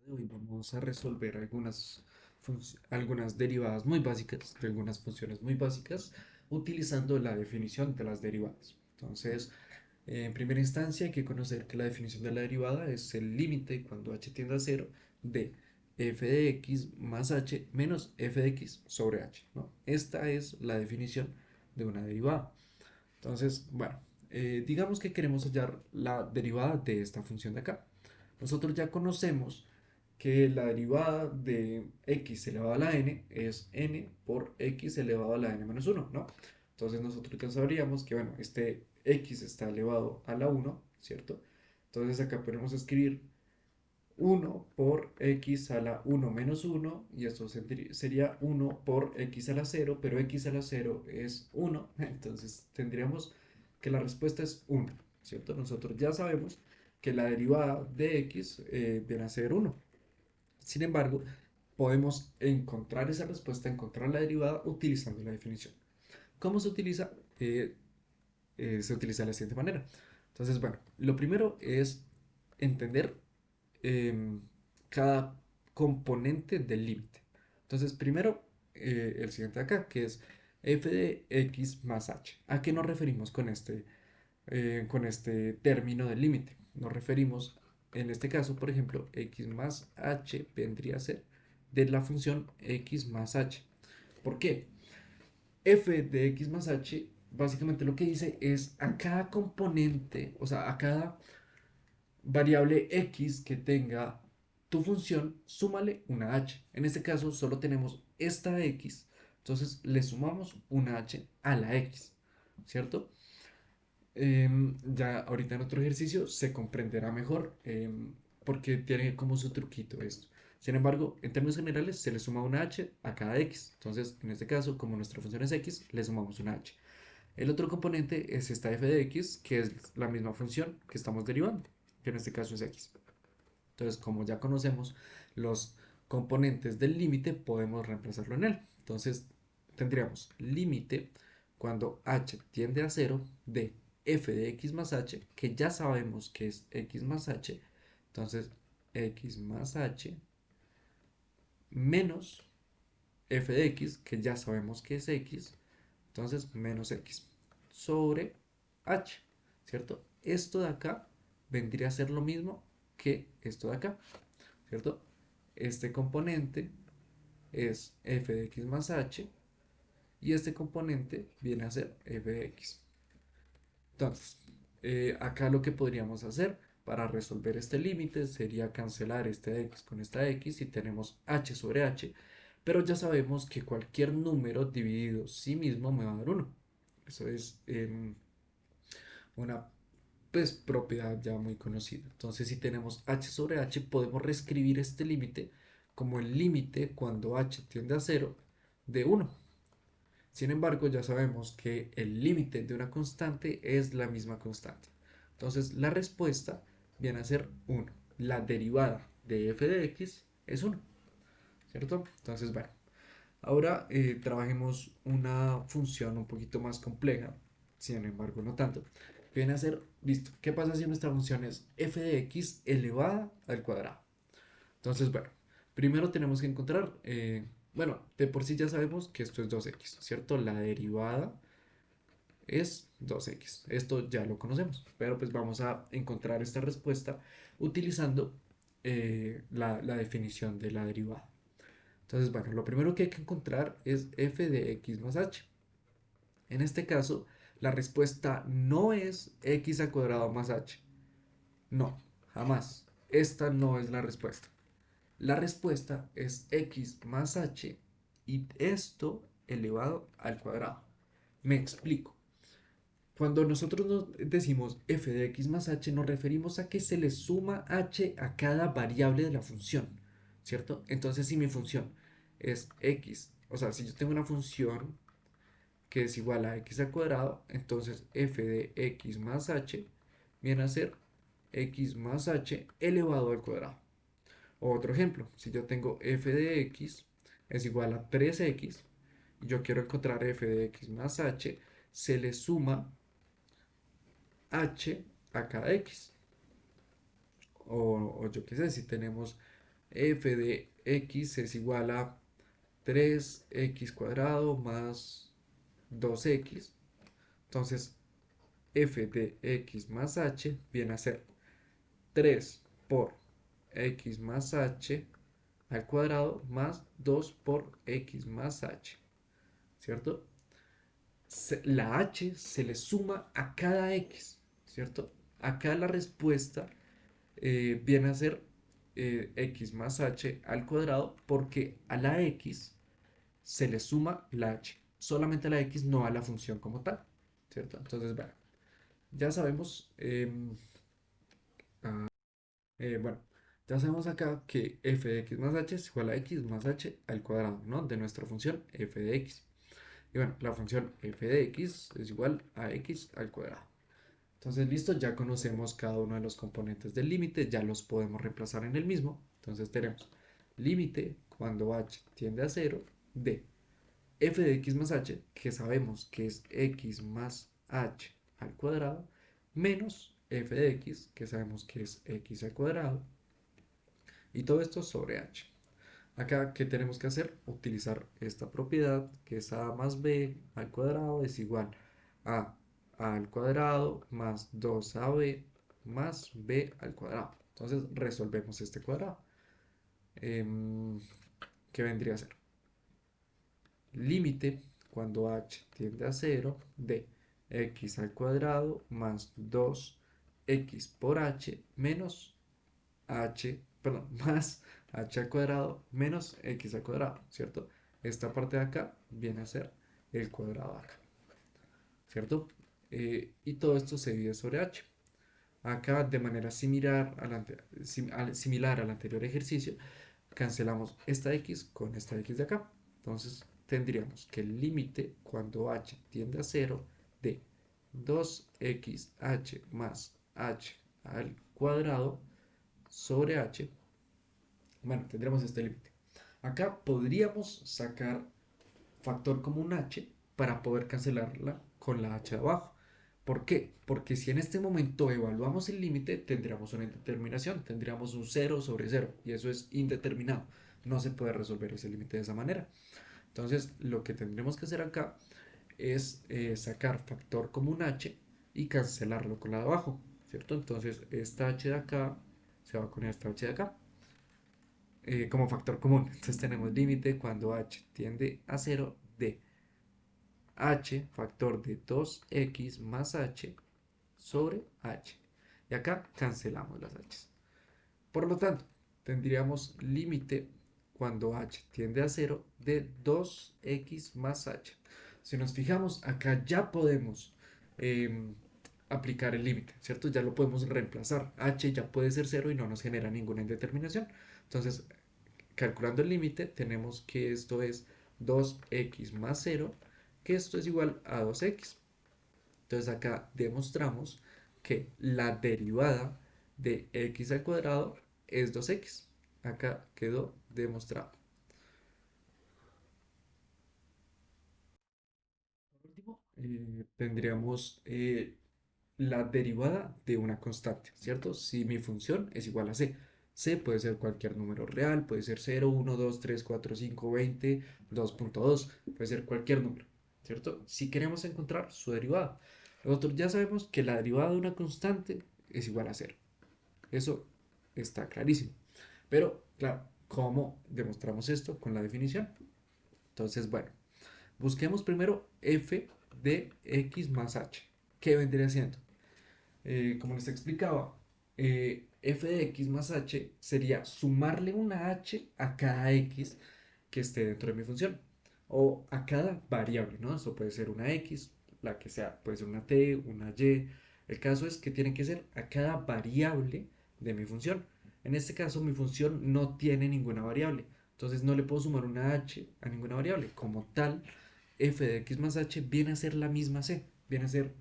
De hoy vamos a resolver algunas derivadas muy básicas de algunas funciones muy básicas utilizando la definición de las derivadas. Entonces, en primera instancia hay que conocer que la definición de la derivada es el límite cuando h tiende a cero de f de x más h menos f de x sobre h, ¿no? Esta es la definición de una derivada. Entonces, bueno, digamos que queremos hallar la derivada de esta función de acá. Nosotros ya conocemos que la derivada de x elevado a la n es n por x elevado a la n menos uno, ¿no? Entonces nosotros ya sabríamos que, bueno, este x está elevado a la uno, ¿cierto? Entonces acá podemos escribir uno por x a la uno menos uno y esto sería uno por x a la cero, pero x a la cero es uno. Entonces tendríamos que la respuesta es uno, ¿cierto? Nosotros ya sabemos que la derivada de x viene a ser uno. Sin embargo, podemos encontrar esa respuesta, encontrar la derivada utilizando la definición. ¿Cómo se utiliza? Se utiliza de la siguiente manera. Entonces, bueno, lo primero es entender em, cada componente del límite. Entonces, primero, el siguiente de acá, que es f de x más h. ¿A qué nos referimos con este término del límite? Nos referimos, en este caso, por ejemplo, x más h vendría a ser de la función x más h. ¿Por qué? F de x más h básicamente lo que dice es a cada componente, o sea, a cada variable x que tenga tu función, súmale una h. En este caso solo tenemos esta x, entonces le sumamos una h a la x, ¿cierto? Ya ahorita en otro ejercicio se comprenderá mejor porque tiene como su truquito esto. Sin embargo, en términos generales se le suma una h a cada x. Entonces, en este caso, como nuestra función es x, le sumamos una h. El otro componente es esta f de x, que es la misma función que estamos derivando, que en este caso es x. Entonces, como ya conocemos los componentes del límite, podemos reemplazarlo en él. Entonces, tendríamos límite cuando h tiende a cero de f de x más h, que ya sabemos que es x más h. Entonces, x más h menos f de x, que ya sabemos que es x. Entonces, menos x sobre h, ¿cierto? Esto de acá vendría a ser lo mismo que esto de acá, ¿cierto? Este componente es f de x más h y este componente viene a ser f de x. Entonces, acá lo que podríamos hacer para resolver este límite sería cancelar este x con esta x y tenemos h sobre h, pero ya sabemos que cualquier número dividido sí mismo me va a dar 1. Eso es una pues, propiedad ya muy conocida. Entonces, si tenemos h sobre h, podemos reescribir este límite como el límite cuando h tiende a cero de 1. Sin embargo, ya sabemos que el límite de una constante es la misma constante. Entonces, la respuesta viene a ser 1. La derivada de f de x es 1, ¿cierto? Entonces, bueno, ahora trabajemos una función un poquito más compleja, sin embargo no tanto. Viene a ser, listo, ¿qué pasa si nuestra función es f de x elevada al cuadrado? Entonces, bueno, primero tenemos que encontrar, bueno, de por sí ya sabemos que esto es 2x, ¿cierto? La derivada es 2x. Esto ya lo conocemos, pero pues vamos a encontrar esta respuesta utilizando la definición de la derivada. Entonces, bueno, lo primero que hay que encontrar es f de x más h. En este caso, la respuesta no es x al cuadrado más h. No, jamás. Esta no es la respuesta. La respuesta es x más h y esto elevado al cuadrado. Me explico. Cuando nosotros nos decimos f de x más h, nos referimos a que se le suma h a cada variable de la función, ¿cierto? Entonces, si mi función es x, o sea, si yo tengo una función que es igual a x al cuadrado, entonces f de x más h viene a ser x más h elevado al cuadrado. Otro ejemplo, si yo tengo f de x es igual a 3x y yo quiero encontrar f de x más h, se le suma h a cada x. O yo qué sé, si tenemos f de x es igual a 3x cuadrado más 2x. Entonces, f de x más h viene a ser 3 por x más h al cuadrado más 2 por x más h, ¿cierto? La h se le suma a cada x, ¿cierto? Acá la respuesta viene a ser x más h al cuadrado porque a la x se le suma la h, solamente a la x, no a la función como tal, ¿cierto? Entonces, bueno, ya sabemos, bueno, ya sabemos acá que f de x más h es igual a x más h al cuadrado, ¿no? De nuestra función f de x. Y bueno, la función f de x es igual a x al cuadrado. Entonces, listo, ya conocemos cada uno de los componentes del límite, ya los podemos reemplazar en el mismo. Entonces tenemos límite cuando h tiende a 0 de f de x más h, que sabemos que es x más h al cuadrado, menos f de x, que sabemos que es x al cuadrado, y todo esto sobre h. Acá, ¿qué tenemos que hacer? Utilizar esta propiedad, que es a más b al cuadrado es igual a al cuadrado más 2ab más b al cuadrado. Entonces resolvemos este cuadrado. Em, ¿Qué vendría a ser? Límite cuando h tiende a 0 de x al cuadrado más 2x por h menos h, perdón, más h al cuadrado menos x al cuadrado, ¿cierto? Esta parte de acá viene a ser el cuadrado de acá, ¿cierto? Y todo esto se divide sobre h. Acá, de manera similar al anterior ejercicio, cancelamos esta x con esta x de acá. Entonces, tendríamos que el límite cuando h tiende a 0 de 2xh más h al cuadrado sobre h. Bueno, tendremos este límite. Acá podríamos sacar factor común h para poder cancelarla con la h de abajo. ¿Por qué? Porque si en este momento evaluamos el límite, tendríamos una indeterminación, tendríamos un 0 sobre 0 y eso es indeterminado. No se puede resolver ese límite de esa manera. Entonces, lo que tendremos que hacer acá es sacar factor común h y cancelarlo con la de abajo, ¿cierto? Entonces, esta h de acá se va con esta h de acá como factor común. Entonces tenemos límite cuando h tiende a 0 de h factor de 2x más h sobre h. Y acá cancelamos las h. Por lo tanto, tendríamos límite cuando h tiende a 0 de 2x más h. Si nos fijamos, acá ya podemos aplicar el límite, ¿cierto? Ya lo podemos reemplazar. H ya puede ser 0 y no nos genera ninguna indeterminación. Entonces, calculando el límite, tenemos que esto es 2x más 0, que esto es igual a 2x. Entonces acá demostramos que la derivada de x al cuadrado es 2x. Acá quedó demostrado. Por último, tendríamos la derivada de una constante, ¿cierto? Si mi función es igual a c. C puede ser cualquier número real, puede ser 0, 1, 2, 3, 4, 5, 20, 2.2, puede ser cualquier número, ¿cierto? Si queremos encontrar su derivada, nosotros ya sabemos que la derivada de una constante es igual a 0. Eso está clarísimo. Pero, claro, ¿cómo demostramos esto con la definición? Entonces, bueno, busquemos primero f de x más h. ¿Qué vendría siendo? Como les explicaba, f de x más h sería sumarle una h a cada x que esté dentro de mi función o a cada variable, ¿no? Eso puede ser una x, la que sea, puede ser una t, una y. El caso es que tiene que ser a cada variable de mi función. En este caso, mi función no tiene ninguna variable, entonces no le puedo sumar una h a ninguna variable. Como tal, f de x más h viene a ser la misma c, viene a ser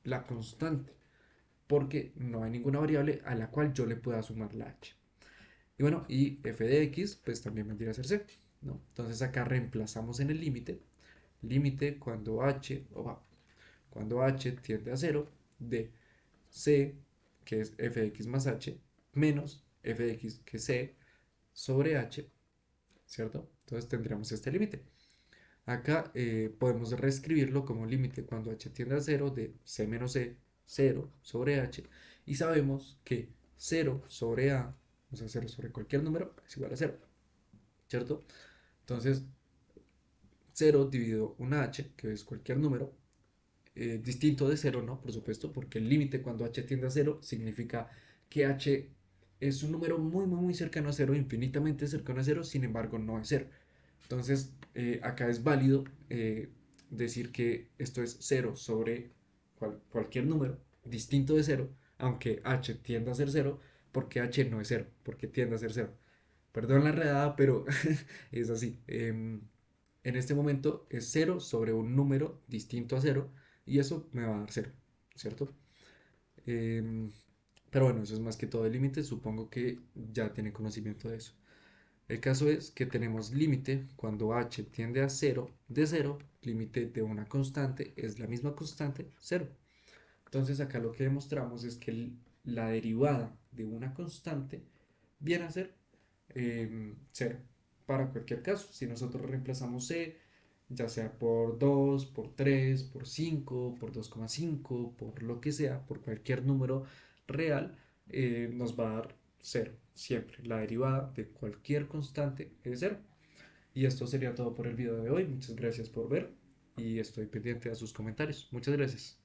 la constante porque no hay ninguna variable a la cual yo le pueda sumar la h. Y bueno, y f de x pues también vendría a ser c, ¿no? Entonces acá reemplazamos en el límite, límite cuando h tiende a 0 de c, que es f de x más h, menos f de x que es c, sobre h, ¿cierto? Entonces tendríamos este límite. Acá podemos reescribirlo como límite cuando h tiende a 0 de c menos c, 0 sobre h, y sabemos que 0 sobre a, o sea, 0 sobre cualquier número, es igual a 0, ¿cierto? Entonces, 0 dividido una h, que es cualquier número, distinto de 0, ¿no? Por supuesto, porque el límite cuando h tiende a 0 significa que h es un número muy, muy, muy cercano a 0, infinitamente cercano a 0, sin embargo no es 0. Entonces, acá es válido decir que esto es 0 sobre cualquier número distinto de 0, aunque h tienda a ser 0, porque h no es 0, porque tiende a ser 0. Perdón la redada, pero es así. En este momento es 0 sobre un número distinto a 0 y eso me va a dar 0, ¿cierto? Em, pero bueno, eso es más que todo el límite, supongo que ya tiene conocimiento de eso. El caso es que tenemos límite cuando h tiende a 0 de 0, límite de una constante es la misma constante, 0. Entonces acá lo que demostramos es que la derivada de una constante viene a ser 0 para cualquier caso. Si nosotros reemplazamos c, ya sea por 2 por 3 por 5 por 2,5 por lo que sea, por cualquier número real, nos va a dar 0 siempre. La derivada de cualquier constante es 0. Y esto sería todo por el video de hoy. Muchas gracias por ver y estoy pendiente a sus comentarios. Muchas gracias.